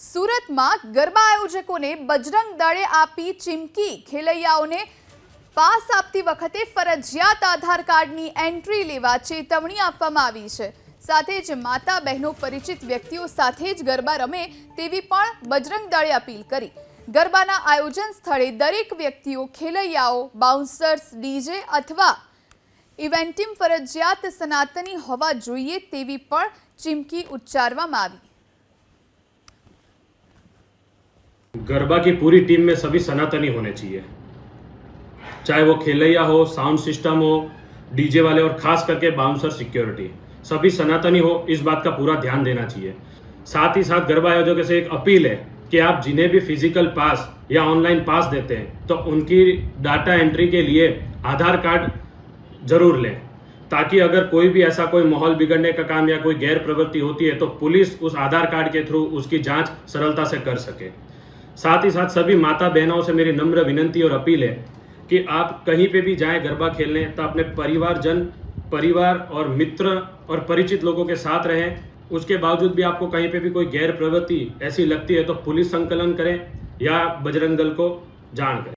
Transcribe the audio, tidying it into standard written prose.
સુરતમાં ગરબા આયોજકોને બજરંગ દળે આપી ચીમકી। ખેલૈયાઓને પાસ આપતી વખતે ફરજિયાત આધાર કાર્ડની એન્ટ્રી લેવા ચેતવણી આપવામાં આવી છે। સાથે જ માતા બહેનો પરિચિત વ્યક્તિઓ સાથે જ ગરબા રમે તેવી પણ બજરંગ દળે અપીલ કરી। ગરબાના આયોજન સ્થળે દરેક વ્યક્તિઓ ખેલૈયાઓ બાઉન્સર્સ ડીજે અથવા ઇવેન્ટિમ ફરજિયાત સનાતની હોવા જોઈએ તેવી પણ ચીમકી ઉચ્ચારવામાં આવી। गरबा की पूरी टीम में सभी सनातनी होने चाहिए, चाहे वो खेलैया हो, साउंड सिस्टम हो, डीजे वाले और खास करके बाउंसर सिक्योरिटी, सभी सनातनी हो, इस बात का पूरा ध्यान देना चाहिए। साथ ही साथ गरबा आयोजकों से एक अपील है कि आप जिन्हें भी फिजिकल पास या ऑनलाइन पास देते हैं तो उनकी डाटा एंट्री के लिए आधार कार्ड जरूर लें, ताकि अगर कोई भी ऐसा कोई माहौल बिगड़ने का काम या कोई गैर प्रवृत्ति होती है तो पुलिस उस आधार कार्ड के थ्रू उसकी जांच सरलता से कर सके। साथ ही साथ सभी माता बहनों से मेरी नम्र विनंती और अपील है कि आप कहीं पे भी जाएं गरबा खेलने तो अपने परिवार और मित्र और परिचित लोगों के साथ रहें। उसके बावजूद भी आपको कहीं पे भी कोई गैर प्रवृत्ति ऐसी लगती है तो पुलिस संकलन करें या बजरंग दल को जान करें।